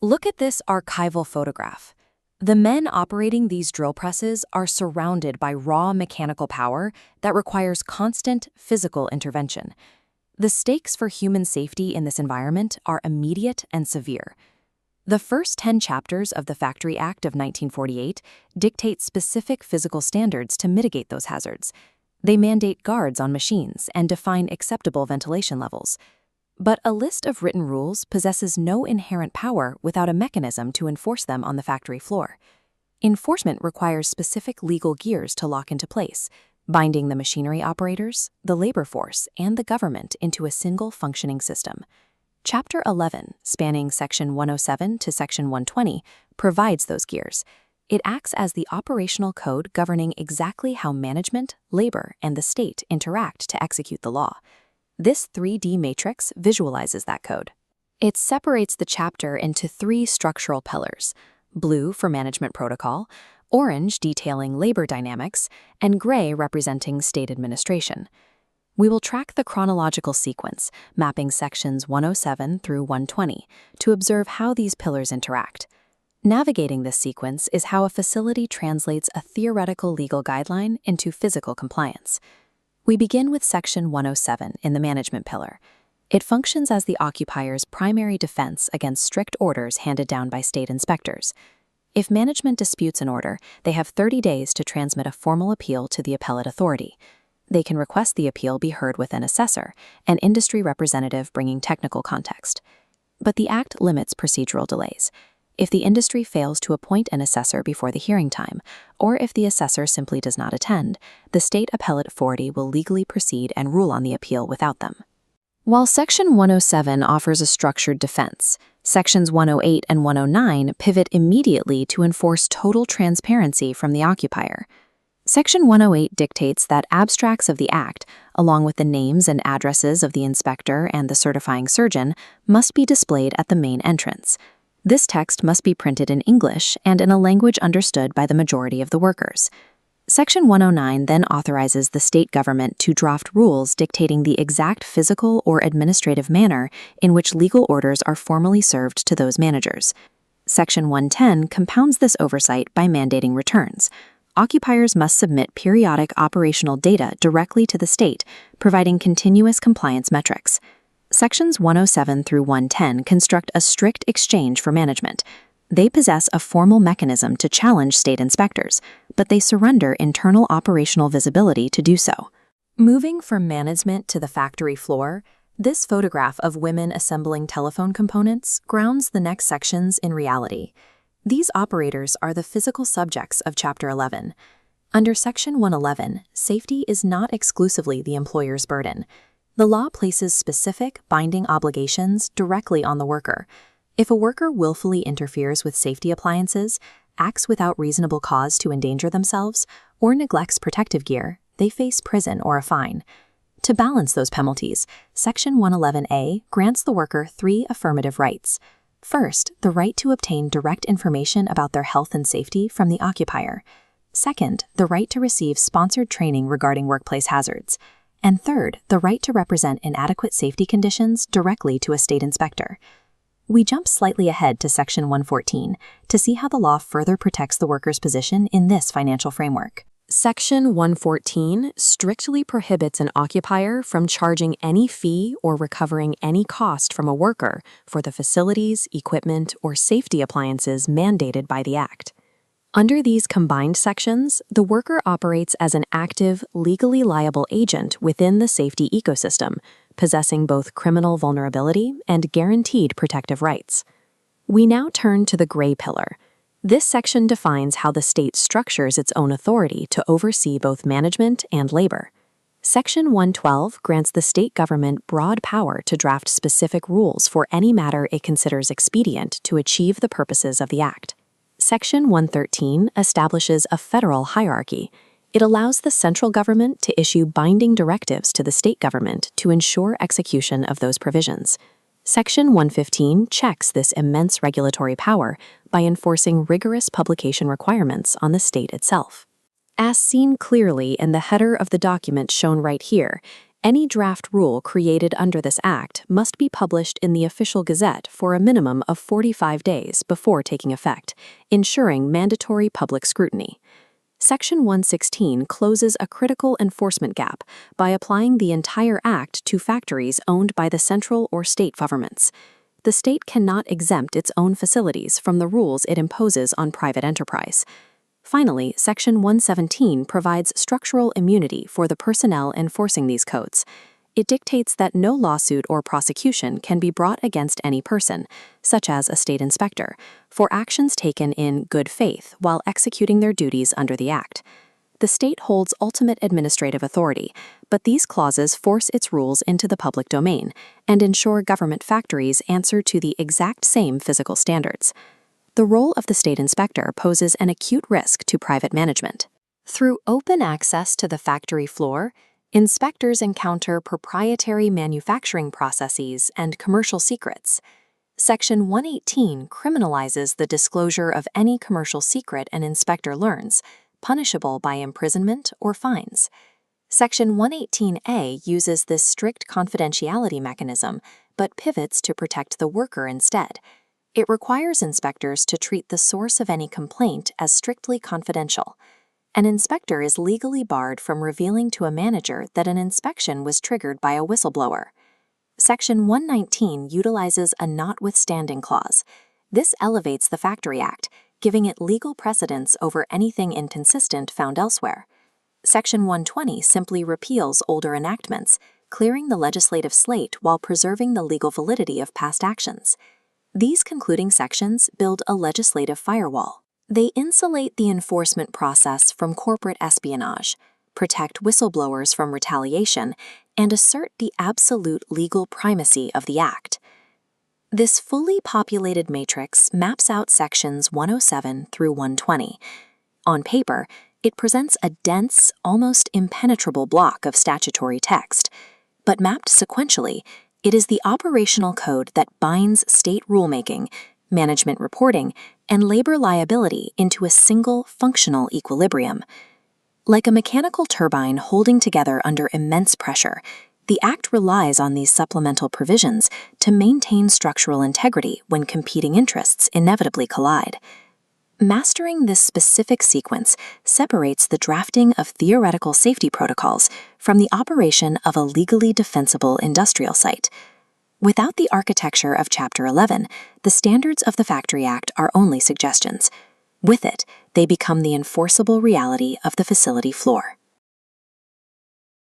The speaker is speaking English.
Look at this archival photograph. The men operating these drill presses are surrounded by raw mechanical power that requires constant physical intervention. The stakes for human safety in this environment are immediate and severe. The first 10 chapters of the Factory Act of 1948 dictate specific physical standards to mitigate those hazards. They mandate guards on machines and define acceptable ventilation levels. But a list of written rules possesses no inherent power without a mechanism to enforce them on the factory floor. Enforcement requires specific legal gears to lock into place, binding the machinery operators, the labor force, and the government into a single functioning system. Chapter 11, spanning Section 107 to Section 120, provides those gears. It acts as the operational code governing exactly how management, labor, and the state interact to execute the law. This 3D matrix visualizes that code. It separates the chapter into 3 structural pillars: blue for management protocol, orange detailing labor dynamics, and gray representing state administration. We will track the chronological sequence, mapping sections 107 through 120, to observe how these pillars interact. Navigating this sequence is how a facility translates a theoretical legal guideline into physical compliance. We begin with Section 107 in the management pillar. It functions as the occupier's primary defense against strict orders handed down by state inspectors. If management disputes an order, they have 30 days to transmit a formal appeal to the appellate authority. They can request the appeal be heard with an assessor, an industry representative bringing technical context. But the Act limits procedural delays. If the industry fails to appoint an assessor before the hearing time, or if the assessor simply does not attend, the state appellate authority will legally proceed and rule on the appeal without them. While Section 107 offers a structured defense, Sections 108 and 109 pivot immediately to enforce total transparency from the occupier. Section 108 dictates that abstracts of the Act, along with the names and addresses of the inspector and the certifying surgeon, must be displayed at the main entrance. This text must be printed in English and in a language understood by the majority of the workers. Section 109 then authorizes the state government to draft rules dictating the exact physical or administrative manner in which legal orders are formally served to those managers. Section 110 compounds this oversight by mandating returns. Occupiers must submit periodic operational data directly to the state, providing continuous compliance metrics. Sections 107 through 110 construct a strict exchange for management. They possess a formal mechanism to challenge state inspectors, but they surrender internal operational visibility to do so. Moving from management to the factory floor, this photograph of women assembling telephone components grounds the next sections in reality. These operators are the physical subjects of Chapter 11. Under Section 111, safety is not exclusively the employer's burden. The law places specific, binding obligations directly on the worker. If a worker willfully interferes with safety appliances, acts without reasonable cause to endanger themselves, or neglects protective gear, they face prison or a fine. To balance those penalties, Section 111A grants the worker 3 affirmative rights. First, the right to obtain direct information about their health and safety from the occupier. Second, the right to receive sponsored training regarding workplace hazards. And third, the right to represent inadequate safety conditions directly to a state inspector. We jump slightly ahead to Section 114 to see how the law further protects the worker's position in this financial framework. Section 114 strictly prohibits an occupier from charging any fee or recovering any cost from a worker for the facilities, equipment, or safety appliances mandated by the Act. Under these combined sections, the worker operates as an active, legally liable agent within the safety ecosystem, possessing both criminal vulnerability and guaranteed protective rights. We now turn to the gray pillar. This section defines how the state structures its own authority to oversee both management and labor. Section 112 grants the state government broad power to draft specific rules for any matter it considers expedient to achieve the purposes of the Act. Section 113 establishes a federal hierarchy. It allows the central government to issue binding directives to the state government to ensure execution of those provisions. Section 115 checks this immense regulatory power by enforcing rigorous publication requirements on the state itself. As seen clearly in the header of the document shown right here, Any draft rule created under this Act must be published in the Official Gazette for a minimum of 45 days before taking effect, ensuring mandatory public scrutiny. Section 116 closes a critical enforcement gap by applying the entire Act to factories owned by the central or state governments. The state cannot exempt its own facilities from the rules it imposes on private enterprise. Finally, Section 117 provides structural immunity for the personnel enforcing these codes. It dictates that no lawsuit or prosecution can be brought against any person, such as a state inspector, for actions taken in good faith while executing their duties under the Act. The state holds ultimate administrative authority, but these clauses force its rules into the public domain and ensure government factories answer to the exact same physical standards. The role of the state inspector poses an acute risk to private management. Through open access to the factory floor, inspectors encounter proprietary manufacturing processes and commercial secrets. Section 118 criminalizes the disclosure of any commercial secret an inspector learns, punishable by imprisonment or fines. Section 118A uses this strict confidentiality mechanism, but pivots to protect the worker instead. It requires inspectors to treat the source of any complaint as strictly confidential. An inspector is legally barred from revealing to a manager that an inspection was triggered by a whistleblower. Section 119 utilizes a notwithstanding clause. This elevates the Factory Act, giving it legal precedence over anything inconsistent found elsewhere. Section 120 simply repeals older enactments, clearing the legislative slate while preserving the legal validity of past actions. These concluding sections build a legislative firewall. They insulate the enforcement process from corporate espionage, protect whistleblowers from retaliation, and assert the absolute legal primacy of the Act. This fully populated matrix maps out sections 107 through 120. On paper, it presents a dense, almost impenetrable block of statutory text, but mapped sequentially, it is the operational code that binds state rulemaking, management reporting, and labor liability into a single functional equilibrium. Like a mechanical turbine holding together under immense pressure, the Act relies on these supplemental provisions to maintain structural integrity when competing interests inevitably collide. Mastering this specific sequence separates the drafting of theoretical safety protocols from the operation of a legally defensible industrial site. Without the architecture of Chapter 11, the standards of the Factory Act are only suggestions. With it, they become the enforceable reality of the facility floor.